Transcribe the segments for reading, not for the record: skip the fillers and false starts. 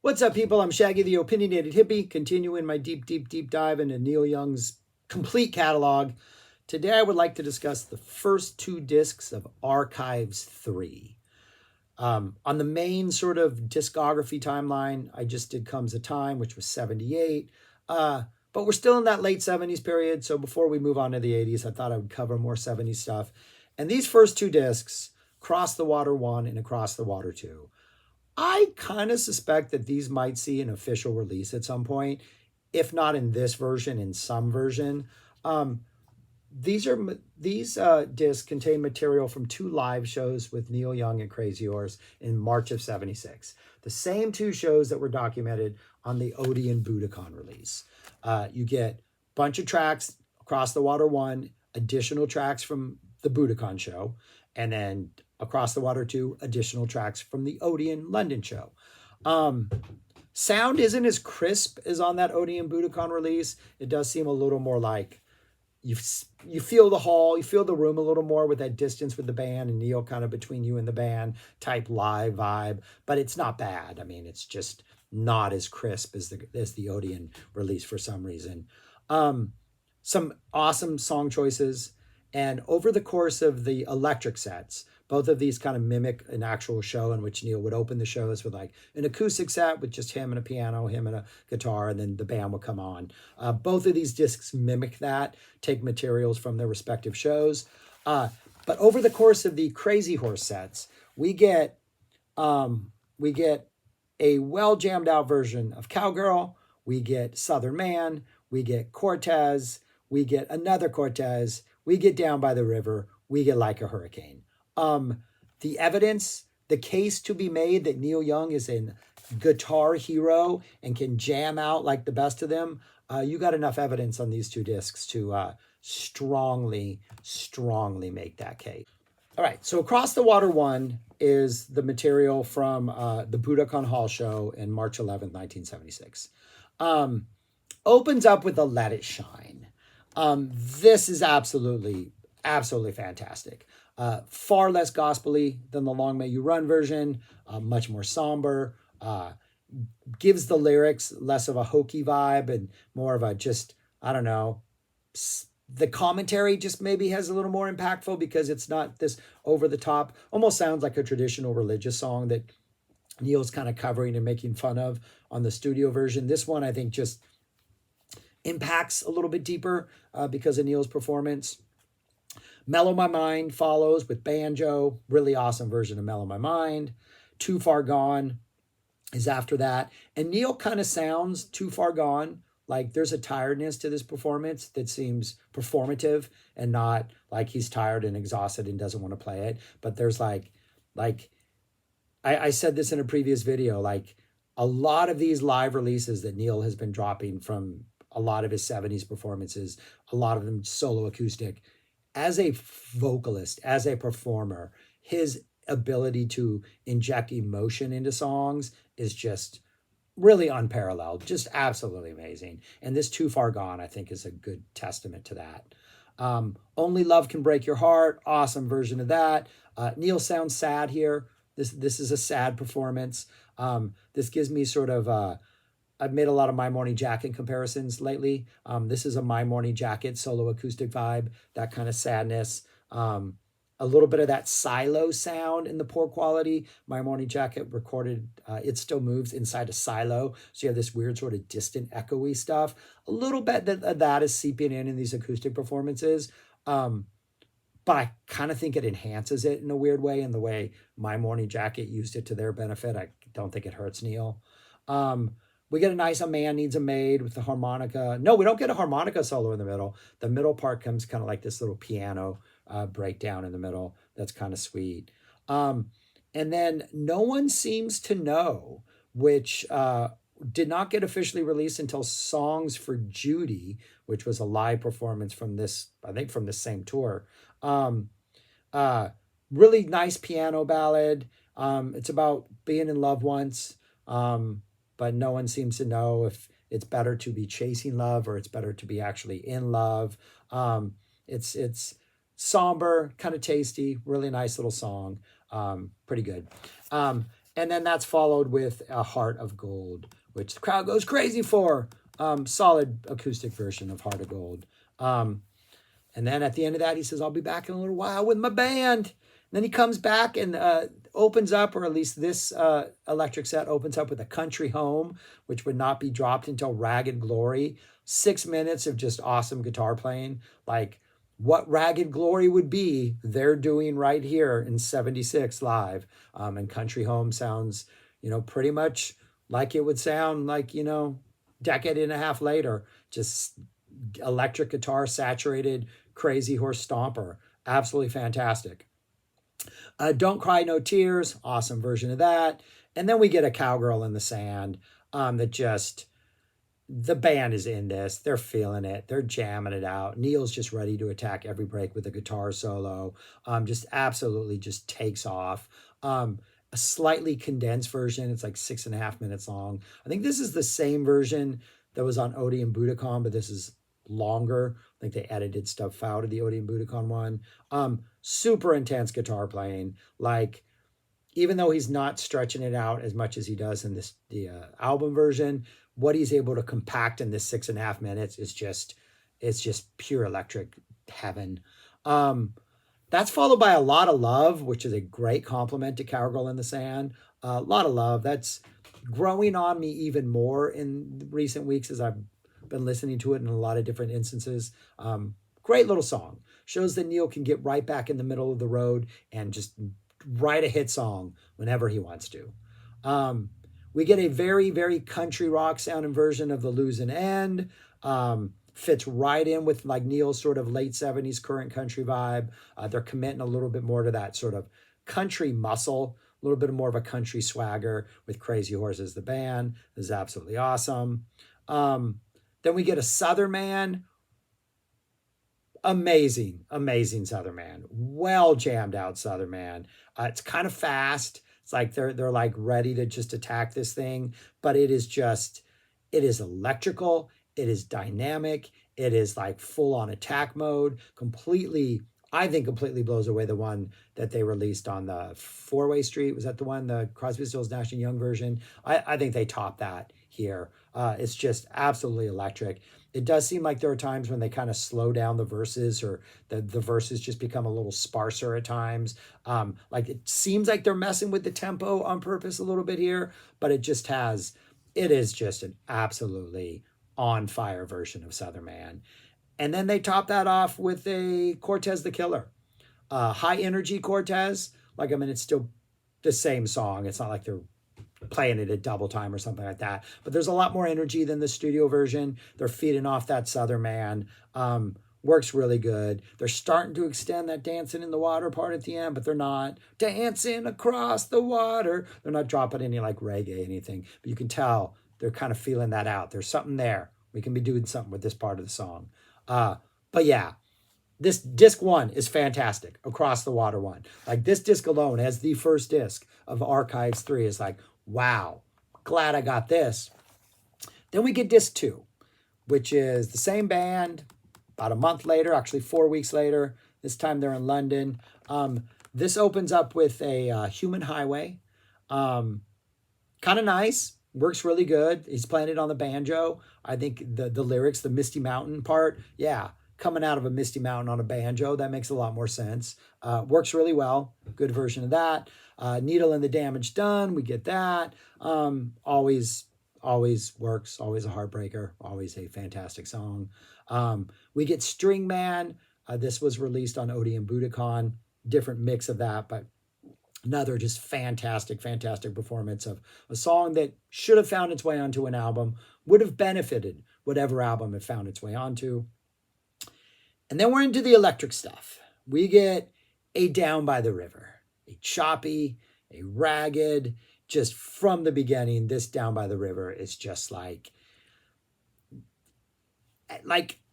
What's up, people? I'm Shaggy, the Opinionated Hippie, continuing my deep dive into Neil Young's complete catalog. Today, I would like to discuss the first two discs of Archives 3. On the main sort of discography timeline, I just did Comes a Time, which was 78. But we're still in that late 70s period, so before we move on to the 80s, I thought I would cover more 70s stuff. And these first two discs, Cross the Water 1 and Across the Water 2, I kind of suspect that these might see an official release at some point, if not in this version, in some version. Um, these discs contain material from two live shows with Neil Young and Crazy Horse in March of '76. The same two shows that were documented on the Odeon Budokan release. You get a bunch of tracks, Across the Water 1, additional tracks from the Budokan show, and then Across the Water 2, additional tracks from the Odeon London show. Sound isn't as crisp as on that Odeon Budokan release. It does seem a little more like you feel the hall, you feel the room a little more with that distance with the band and Neil kind of between you and the band type live vibe, but it's not bad. I mean, it's just not as crisp as the Odeon release for some reason. Some awesome song choices, and over the course of the electric sets, both of these kind of mimic an actual show in which Neil would open the shows with like an acoustic set with just him and a piano, him and a guitar, and then the band would come on. Both of these discs mimic that, take materials from their respective shows. But over the course of the Crazy Horse sets, we get a well jammed out version of Cowgirl. We get Southern Man. We get Cortez. We get another Cortez. We get Down by the River. We get Like a Hurricane. The evidence, the case to be made that Neil Young is a guitar hero and can jam out like the best of them, you got enough evidence on these two discs to strongly make that case. All right, so Across the Water 1 is the material from the Budokan Hall show in March 11th, 1976. Opens up with a Let It Shine. This is absolutely fantastic. Far less gospely than the Long May You Run version, much more somber, gives the lyrics less of a hokey vibe and more of a just, I don't know, the commentary just maybe has a little more impactful because it's not this over the top, almost sounds like a traditional religious song that Neil's kind of covering and making fun of on the studio version. This one, I think, just impacts a little bit deeper because of Neil's performance. Mellow My Mind follows with banjo, really awesome version of Mellow My Mind. Too Far Gone is after that. And Neil kind of sounds Too Far Gone like there's a tiredness to this performance that seems performative and not like he's tired and exhausted and doesn't want to play it. But there's like I said this in a previous video, like a lot of these live releases that Neil has been dropping from a lot of his 70s performances, a lot of them solo acoustic, as a vocalist, as a performer, his ability to inject emotion into songs is just really unparalleled, just absolutely amazing. And this Too Far Gone, I think, is a good testament to that. Only Love Can Break Your Heart, awesome version of that. Neil sounds sad here. This is a sad performance. This gives me sort of I've made a lot of My Morning Jacket comparisons lately. This is a My Morning Jacket solo acoustic vibe, that kind of sadness. A little bit of that silo sound in the poor quality. My Morning Jacket recorded, It Still Moves inside a silo. So you have this weird sort of distant echoey stuff. A little bit that is seeping in these acoustic performances. But I kind of think it enhances it in a weird way, in the way My Morning Jacket used it to their benefit. I don't think it hurts Neil. We get a nice A Man Needs a Maid with the harmonica. No, we don't get a harmonica solo in the middle. The middle part comes kind of like this little piano breakdown in the middle. That's kind of sweet. And then No One Seems to Know, which did not get officially released until Songs for Judy, which was a live performance from this, I think from the same tour. Really nice piano ballad. It's about being in love once. But no one seems to know if it's better to be chasing love or it's better to be actually in love. It's somber, kind of tasty, really nice little song. Pretty good. And And then that's followed with A Heart of Gold, which the crowd goes crazy for. Solid acoustic version of Heart of Gold. And then at the end of that, he says, I'll be back in a little while with my band. And then he comes back and opens up, or at least this electric set opens up with A Country Home, which would not be dropped until Ragged Glory. 6 minutes of just awesome guitar playing. Like what Ragged Glory would be, they're doing right here in 76 live. And Country Home sounds, pretty much like it would sound like, decade and a half later. Just electric guitar, saturated, crazy horse stomper. Absolutely fantastic. Don't Cry No Tears, awesome version of that. And then we get A Cowgirl in the Sand that just, the band is in this. They're feeling it. They're jamming it out. Neil's just ready to attack every break with a guitar solo. Just absolutely just takes off. A slightly condensed version. It's like 6.5 minutes long. I think this is the same version that was on Odie and Budokan, but this is longer. I think they edited stuff out of the Odie and Budokan one. Super intense guitar playing. Like, even though he's not stretching it out as much as he does in the album version, what he's able to compact in this 6.5 minutes is just, it's just pure electric heaven. That's followed by A Lot of Love, which is a great compliment to Cowgirl in the Sand. A Lot of Love, that's growing on me even more in recent weeks as I've been listening to it in a lot of different instances. Great little song. Shows that Neil can get right back in the middle of the road and just write a hit song whenever he wants to. We get a very, very country rock sounding version of The Losing End. Fits right in with like Neil's sort of late 70s current country vibe. They're committing a little bit more to that sort of country muscle, a little bit more of a country swagger with Crazy Horses, the band. This is absolutely awesome. Then we get a Southern Man. Amazing, amazing Southern Man. Well jammed out Southern Man. It's kind of fast. It's like they're like ready to just attack this thing, but it is electrical. It is dynamic. It is like full on attack mode. I think completely blows away the one that they released on the 4-Way Street. Was that the one, the Crosby, Stills, Nash & Young version? I think they topped that here. It's just absolutely electric. It does seem like there are times when they kind of slow down the verses, or the verses just become a little sparser at times. Like it seems like they're messing with the tempo on purpose a little bit here, but it is just an absolutely on fire version of Southern Man. And then they top that off with a Cortez the Killer. High energy Cortez. Like, I mean, it's still the same song. It's not like they're playing it at double time or something like that. But there's a lot more energy than the studio version. They're feeding off that Southern Man. Works really good. They're starting to extend that dancing in the water part at the end, but they're not dancing across the water. They're not dropping any like reggae, anything. But you can tell they're kind of feeling that out. There's something there. We can be doing something with this part of the song. But yeah, this disc 1 is fantastic. Across the Water 1. Like this disc alone as the first disc of Archives 3 is like, wow, glad I got this. Then we get disc 2, which is the same band about a month later, actually 4 weeks later. This time they're in London. This opens up with a Human Highway. Kind of nice. Works really good. He's playing it on the banjo. I think the lyrics, the Misty Mountain part, yeah, coming out of a Misty Mountain on a banjo, that makes a lot more sense. Works really well. Good version of that. Needle and the Damage Done, we get that. Always works. Always a heartbreaker. Always a fantastic song. We get String Man. This was released on Odie and Budokan. Different mix of that, but another just fantastic performance of a song that should have found its way onto an album, would have benefited whatever album it found its way onto. And then we're into the electric stuff. We get a Down by the River, a choppy, a ragged, just from the beginning, this Down by the River is just like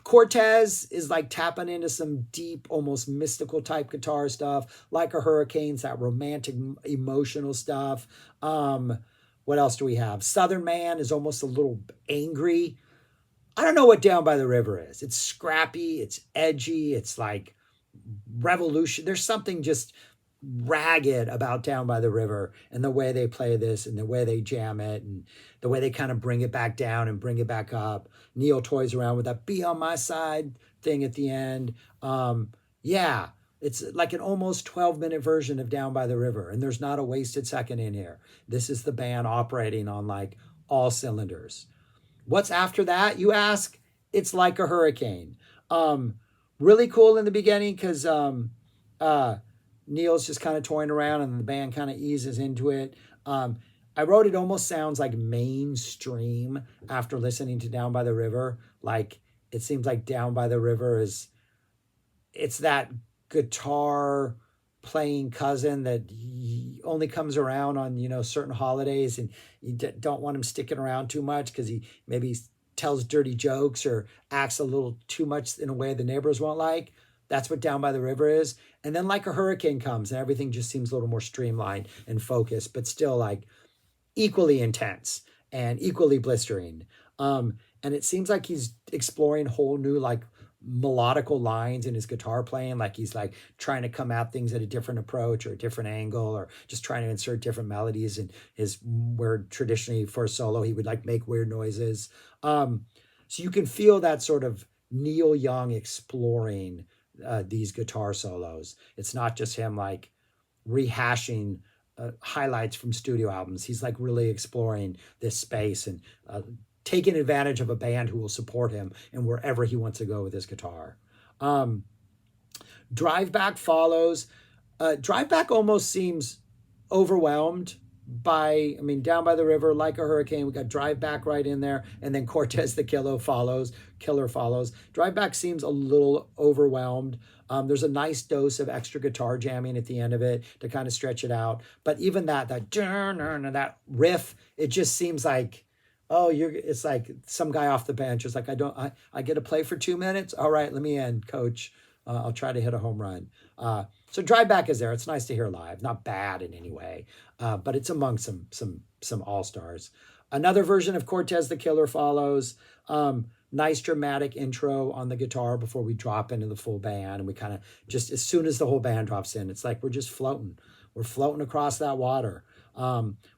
Cortez is like tapping into some deep, almost mystical type guitar stuff, Like a Hurricane's that romantic, emotional stuff. What else do we have? Southern Man is almost a little angry. I don't know what Down by the River is. It's scrappy, it's edgy, it's like revolution. There's something just ragged about Down by the River and the way they play this and the way they jam it and the way they kind of bring it back down and bring it back up. Neil toys around with that "Be on My Side" thing at the end. Yeah, it's like an almost 12-minute version of Down by the River, and there's not a wasted second in here. This is the band operating on like all cylinders. What's after that, you ask? It's Like a Hurricane. Really cool in the beginning because uh, Neil's just kind of toying around and the band kind of eases into it. I wrote it almost sounds like mainstream after listening to Down by the River. Like it seems like Down by the River it's that guitar playing cousin that only comes around on certain holidays, and you don't want him sticking around too much because he maybe tells dirty jokes or acts a little too much in a way the neighbors won't like. That's what Down by the River is. And then Like a Hurricane comes and everything just seems a little more streamlined and focused, but still like equally intense and equally blistering. And it seems like he's exploring whole new like melodical lines in his guitar playing, like he's like trying to come at things at a different approach or a different angle, or just trying to insert different melodies in his, where traditionally for a solo he would like make weird noises. So you can feel that sort of Neil Young exploring these guitar solos. It's not just him like rehashing highlights from studio albums. He's like really exploring this space and taking advantage of a band who will support him and wherever he wants to go with his guitar. Drive Back follows. Drive Back almost seems overwhelmed by, I mean, Down by the River, Like a Hurricane. We got Drive Back right in there, and then Cortez the Killer follows. Drive Back seems a little overwhelmed. There's a nice dose of extra guitar jamming at the end of it to kind of stretch it out. But even that riff, it just seems like, it's like some guy off the bench. It's like, I get to play for 2 minutes. All right, let me in, coach. I'll try to hit a home run. So Drive Back is there. It's nice to hear live. Not bad in any way, but it's among some all-stars. Another version of Cortez the Killer follows. Nice dramatic intro on the guitar before we drop into the full band. And we kind of just, as soon as the whole band drops in, it's like we're just floating. We're floating across that water.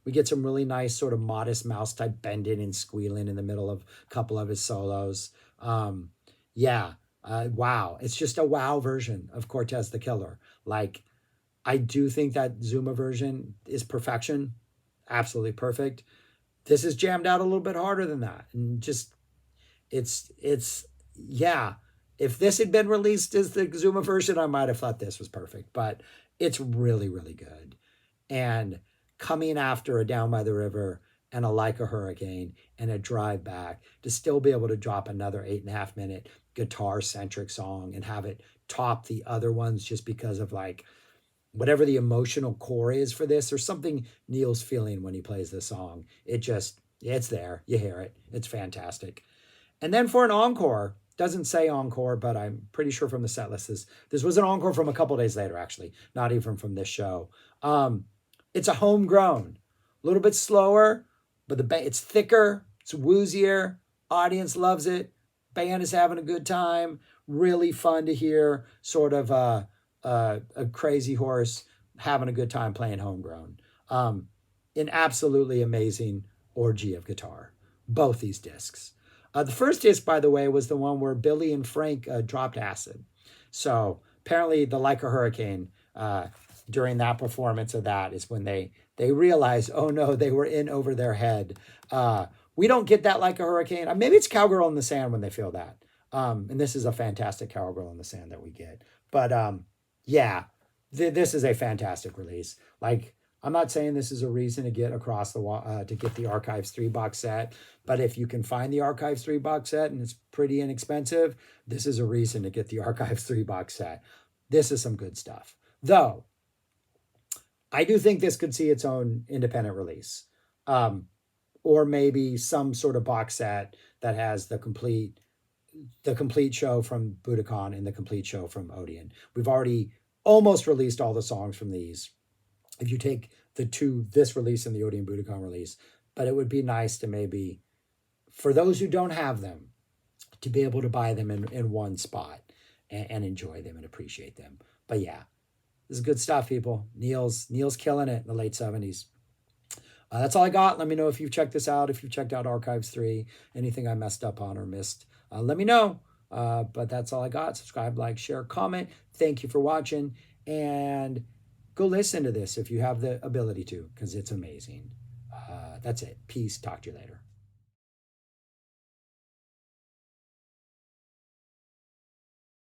We get some really nice sort of Modest Mouse type bending and squealing in the middle of a couple of his solos. Wow. It's just a wow version of Cortez the Killer. Like, I do think that Zuma version is perfection. Absolutely perfect. This is jammed out a little bit harder than that. And just, yeah. If this had been released as the Zuma version, I might have thought this was perfect, but it's really, really good. And coming after a Down by the River and a Like a Hurricane and a Drive Back, to still be able to drop another 8.5-minute guitar-centric song and have it top the other ones just because of like whatever the emotional core is for this. There's something Neil's feeling when he plays this song. It's there. You hear it. It's fantastic. And then for an encore, doesn't say encore, but I'm pretty sure from the set list, this was an encore from a couple days later, actually, not even from this show. It's a homegrown, a little bit slower, but it's thicker, it's woozier, audience loves it, band is having a good time, really fun to hear, sort of a crazy horse having a good time playing homegrown. An absolutely amazing orgy of guitar, both these discs. The first disc, by the way, was the one where Billy and Frank dropped acid. So apparently the Like a Hurricane, during that performance of that is when they realized, oh no, they were in over their head. We don't get that Like a Hurricane. Maybe it's Cowgirl in the Sand when they feel that. And this is a fantastic Cowgirl in the Sand that we get. But this is a fantastic release. Like, I'm not saying this is a reason to get across to get the Archives 3 box set, but if you can find the Archives 3 box set and it's pretty inexpensive, this is a reason to get the Archives 3 box set. This is some good stuff. Though, I do think this could see its own independent release, or maybe some sort of box set that has the complete show from Budokan and the complete show from Odeon. We've already almost released all the songs from these, if you take this release and the Odeon Budokan release. But it would be nice to maybe, for those who don't have them, to be able to buy them in one spot and enjoy them and appreciate them. But yeah, This is good stuff, people. Neil's killing it in the late 70s. That's all I got. Let me know if you've checked this out, if you've checked out Archives 3, anything I messed up on or missed. Let me know. But that's all I got. Subscribe, like, share, comment. Thank you for watching. And go listen to this if you have the ability to, because it's amazing. That's it. Peace. Talk to you later.